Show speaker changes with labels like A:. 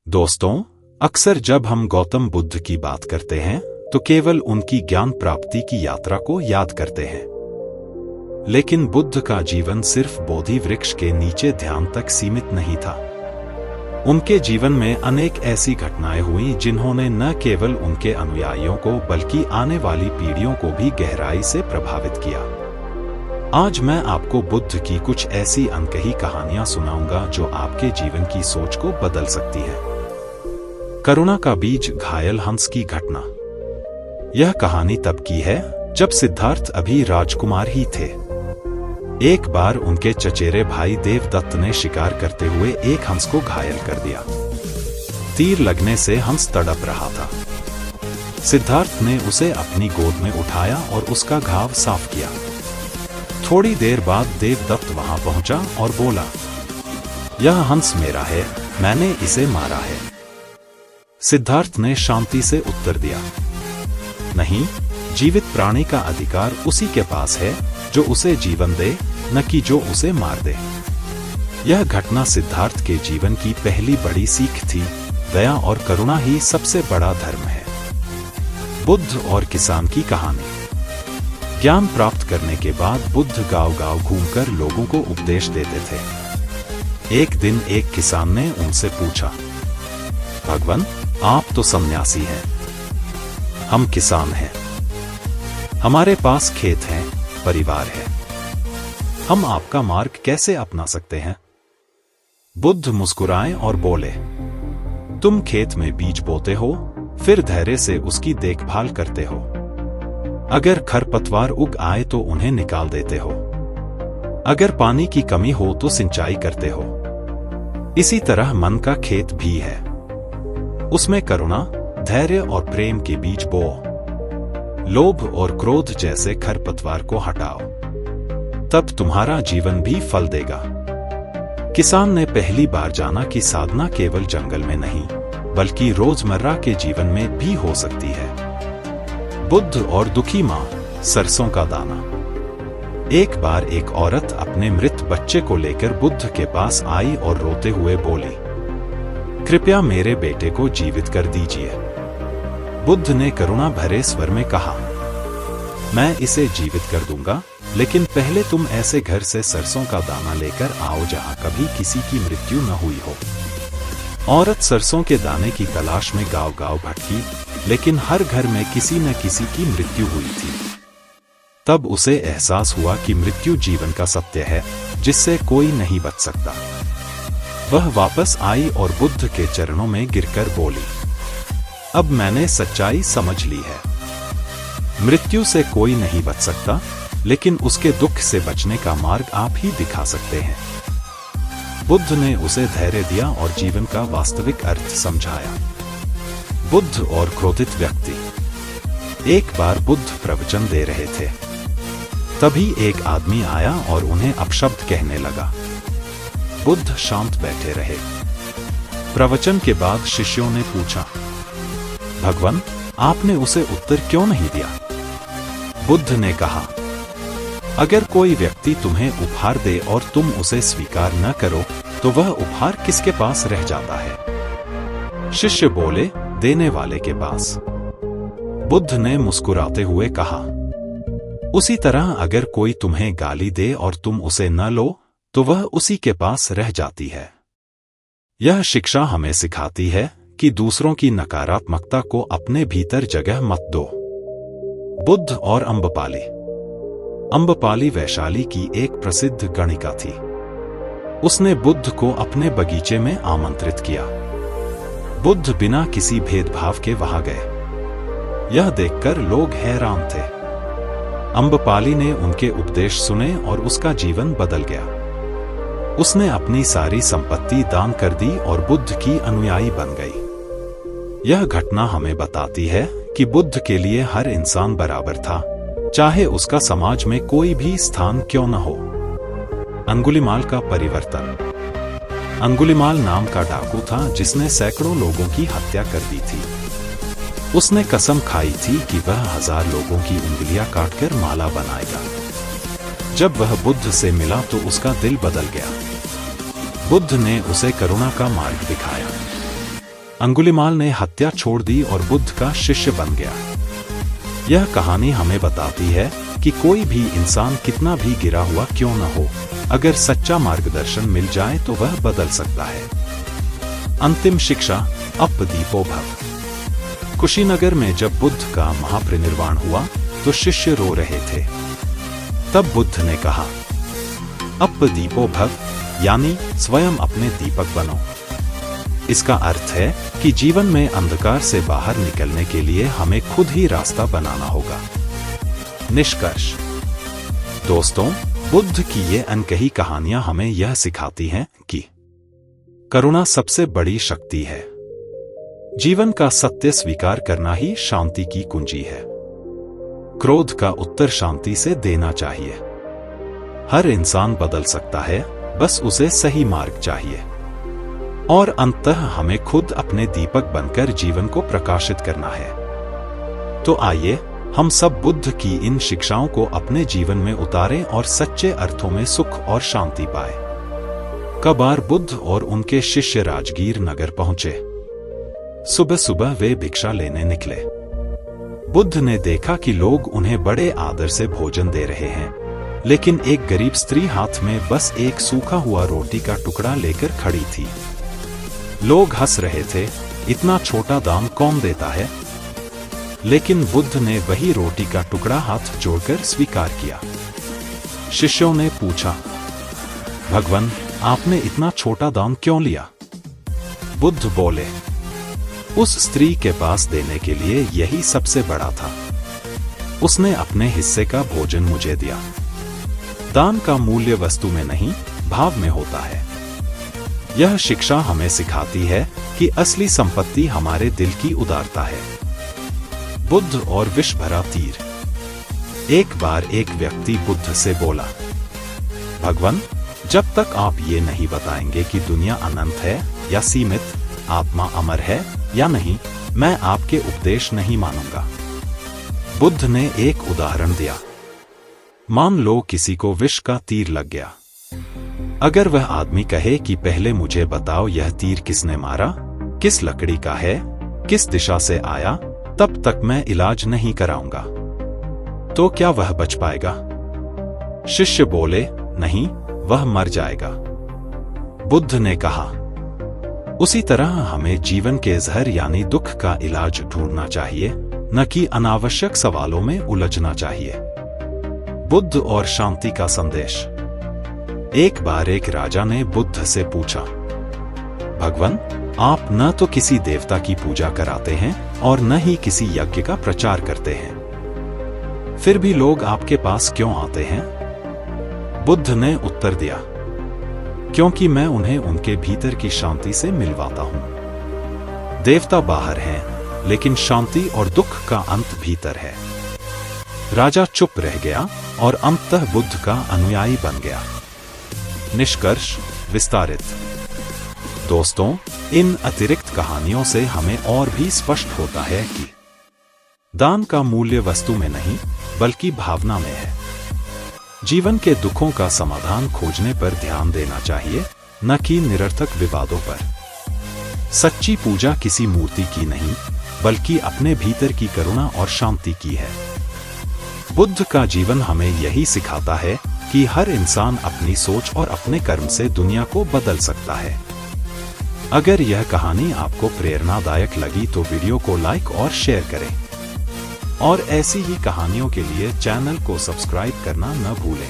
A: दोस्तों, अक्सर जब हम गौतम बुद्ध की बात करते हैं तो केवल उनकी ज्ञान प्राप्ति की यात्रा को याद करते हैं। लेकिन बुद्ध का जीवन सिर्फ बोधि वृक्ष के नीचे ध्यान तक सीमित नहीं था। उनके जीवन में अनेक ऐसी घटनाएं हुई जिन्होंने न केवल उनके अनुयायियों को बल्कि आने वाली पीढ़ियों को भी गहराई से प्रभावित किया। आज मैं आपको बुद्ध की कुछ ऐसी अनकही कहानियां सुनाऊंगा जो आपके जीवन की सोच को बदल सकती है। करुणा का बीज घायल हंस की घटना। यह कहानी तब की है जब सिद्धार्थ अभी राजकुमार ही थे। एक बार उनके चचेरे भाई देवदत्त ने शिकार करते हुए एक हंस को घायल कर दिया। तीर लगने से हंस तड़प रहा था। सिद्धार्थ ने उसे अपनी गोद में उठाया और उसका घाव साफ किया। थोड़ी देर बाद देवदत्त वहां पहुंचा और बोला, यह हंस मेरा है, मैंने इसे मारा है। सिद्धार्थ ने शांति से उत्तर दिया, नहीं, जीवित प्राणी का अधिकार उसी के पास है जो उसे जीवन दे, न कि जो उसे मार दे। यह घटना सिद्धार्थ के जीवन की पहली बड़ी सीख थी। दया और करुणा ही सबसे बड़ा धर्म है। बुद्ध और किसान की कहानी। ज्ञान प्राप्त करने के बाद बुद्ध गांव-गांव घूमकर लोगों को उपदेश देते थे। एक दिन एक किसान ने उनसे पूछा, भगवान, आप तो सन्यासी हैं, हम किसान हैं। हमारे पास खेत हैं, परिवार है, हम आपका मार्ग कैसे अपना सकते हैं? बुद्ध मुस्कुराए और बोले, तुम खेत में बीज बोते हो, फिर धैर्य से उसकी देखभाल करते हो। अगर खरपतवार उग आए तो उन्हें निकाल देते हो। अगर पानी की कमी हो तो सिंचाई करते हो। इसी तरह मन का खेत भी है। उसमें करुणा, धैर्य और प्रेम के बीज बोओ। लोभ और क्रोध जैसे खरपतवार को हटाओ, तब तुम्हारा जीवन भी फल देगा। किसान ने पहली बार जाना कि साधना केवल जंगल में नहीं, बल्कि रोजमर्रा के जीवन में भी हो सकती है। बुद्ध और दुखी मां, सरसों का दाना। एक बार एक औरत अपने मृत बच्चे को लेकर बुद्ध के पास आई और रोते हुए बोली, कृपया मेरे बेटे को जीवित कर दीजिए। बुद्ध ने करुणा भरे स्वर में कहा, मैं इसे जीवित कर दूंगा, लेकिन पहले तुम ऐसे घर से सरसों का दाना लेकर आओ जहां कभी किसी की मृत्यु न हुई हो। औरत सरसों के दाने की तलाश में गांव-गांव भटकी, लेकिन हर घर में किसी न किसी की मृत्यु हुई थी। तब उसे एहसास हुआ कि मृत्यु जीवन का सत्य है, जिससे कोई नहीं बच सकता। वह वापस आई और बुद्ध के चरणों में गिरकर बोली, अब मैंने सच्चाई समझ ली है। मृत्यु से कोई नहीं बच सकता, लेकिन उसके दुख से बचने का मार्ग आप ही दिखा सकते हैं। बुद्ध ने उसे धैर्य दिया और जीवन का वास्तविक अर्थ समझाया। बुद्ध और क्रोधित व्यक्ति। एक बार बुद्ध प्रवचन दे रहे थे। तभी एक आदमी आया और उन्हें अपशब्द कहने लगा। बुद्ध शांत बैठे रहे। प्रवचन के बाद शिष्यों ने पूछा, भगवान, आपने उसे उत्तर क्यों नहीं दिया? बुद्ध ने कहा, अगर कोई व्यक्ति तुम्हें उपहार दे और तुम उसे स्वीकार न करो, तो वह उपहार किसके पास रह जाता है? शिष्य बोले, देने वाले के पास। बुद्ध ने मुस्कुराते हुए कहा, उसी तरह अगर कोई तुम्हें गाली दे और तुम उसे न लो, तो वह उसी के पास रह जाती है। यह शिक्षा हमें सिखाती है कि दूसरों की नकारात्मकता को अपने भीतर जगह मत दो। बुद्ध और अम्बपाली। अम्बपाली वैशाली की एक प्रसिद्ध गणिका थी। उसने बुद्ध को अपने बगीचे में आमंत्रित किया। बुद्ध बिना किसी भेदभाव के वहां गए। यह देखकर लोग हैरान थे। अम्बपाली ने उनके उपदेश सुने और उसका जीवन बदल गया। उसने अपनी सारी संपत्ति दान कर दी और बुद्ध की अनुयायी बन गई। यह घटना हमें बताती है कि बुद्ध के लिए हर इंसान बराबर था, चाहे उसका समाज में कोई भी स्थान क्यों न हो। अंगुलीमाल का परिवर्तन। अंगुलीमाल नाम का डाकू था जिसने सैकड़ों लोगों की हत्या कर दी थी। उसने कसम खाई थी कि वह 1000 लोगों की उंगलियां काटकर माला बनाएगा। जब वह बुद्ध से मिला तो उसका दिल बदल गया। बुद्ध ने उसे करुणा का मार्ग दिखाया। अंगुलिमाल ने हत्या छोड़ दी और बुद्ध का शिष्य बन गया। यह कहानी हमें बताती है कि कोई भी इंसान कितना भी गिरा हुआ क्यों न हो, अगर सच्चा मार्गदर्शन मिल जाए तो वह बदल सकता है। अंतिम शिक्षा, अप दीपो भव। कुशीनगर में जब बुद्ध का महापरिनिर्वाण हुआ तो शिष्य रो रहे थे। तब बुद्ध ने कहा, अप दीपो भव, यानी स्वयं अपने दीपक बनो। इसका अर्थ है कि जीवन में अंधकार से बाहर निकलने के लिए हमें खुद ही रास्ता बनाना होगा। निष्कर्ष, दोस्तों, बुद्ध की ये अनकही कहानियां हमें यह सिखाती हैं कि करुणा सबसे बड़ी शक्ति है। जीवन का सत्य स्वीकार करना ही शांति की कुंजी है। क्रोध का उत्तर शांति से देना चाहिए। हर इंसान बदल सकता है, बस उसे सही मार्ग चाहिए। और अंततः हमें खुद अपने दीपक बनकर जीवन को प्रकाशित करना है। तो आइए हम सब बुद्ध की इन शिक्षाओं को अपने जीवन में उतारें और सच्चे अर्थों में सुख और शांति पाए। कबार बुद्ध और उनके शिष्य राजगीर नगर पहुंचे। सुबह सुबह वे भिक्षा लेने निकले। बुद्ध ने देखा कि लोग उन्हें बड़े आदर से भोजन दे रहे हैं, लेकिन एक गरीब स्त्री हाथ में बस एक सूखा हुआ रोटी का टुकड़ा लेकर खड़ी थी। लोग हंस रहे थे, इतना छोटा दाम कौन देता है? लेकिन बुद्ध ने वही रोटी का टुकड़ा हाथ जोड़कर स्वीकार किया। शिष्यों ने पूछा, भगवान, आपने इतना छोटा दाम क्यों लिया? बुद्ध बोले, उस स्त्री के पास देने के लिए यही सबसे बड़ा था। उसने अपने हिस्से का भोजन मुझे दिया। दान का मूल्य वस्तु में नहीं, भाव में होता है। यह शिक्षा हमें सिखाती है कि असली संपत्ति हमारे दिल की उदारता है। बुद्ध और विष भरा तीर। एक बार एक व्यक्ति बुद्ध से बोला, भगवान, जब तक आप ये नहीं बताएंगे कि दुनिया अनंत है या सीमित, आत्मा अमर है या नहीं, मैं आपके उपदेश नहीं मानूंगा। बुद्ध ने एक उदाहरण दिया। मान लो किसी को विष का तीर लग गया। अगर वह आदमी कहे कि पहले मुझे बताओ यह तीर किसने मारा, किस लकड़ी का है, किस दिशा से आया, तब तक मैं इलाज नहीं कराऊंगा, तो क्या वह बच पाएगा? शिष्य बोले, नहीं, वह मर जाएगा। बुद्ध ने कहा, उसी तरह हमें जीवन के जहर यानी दुख का इलाज ढूंढना चाहिए, न कि अनावश्यक सवालों में उलझना चाहिए। बुद्ध और शांति का संदेश। एक बार एक राजा ने बुद्ध से पूछा, भगवान, आप न तो किसी देवता की पूजा कराते हैं और न ही किसी यज्ञ का प्रचार करते हैं, फिर भी लोग आपके पास क्यों आते हैं? बुद्ध ने उत्तर दिया, क्योंकि मैं उन्हें उनके भीतर की शांति से मिलवाता हूं। देवता बाहर हैं, लेकिन शांति और दुख का अंत भीतर है। राजा चुप रह गया और अंततः बुद्ध का अनुयायी बन गया। निष्कर्ष, विस्तारित। दोस्तों, इन अतिरिक्त कहानियों से हमें और भी स्पष्ट होता है कि दान का मूल्य वस्तु में नहीं, बल्कि भावना में है। जीवन के दुखों का समाधान खोजने पर ध्यान देना चाहिए, न कि निरर्थक विवादों पर। सच्ची पूजा किसी मूर्ति की नहीं, बल्कि अपने भीतर की करुणा और शांति की है। बुद्ध का जीवन हमें यही सिखाता है कि हर इंसान अपनी सोच और अपने कर्म से दुनिया को बदल सकता है। अगर यह कहानी आपको प्रेरणादायक लगी तो वीडियो को लाइक और शेयर करें, और ऐसी ही कहानियों के लिए चैनल को सब्सक्राइब करना न भूलें।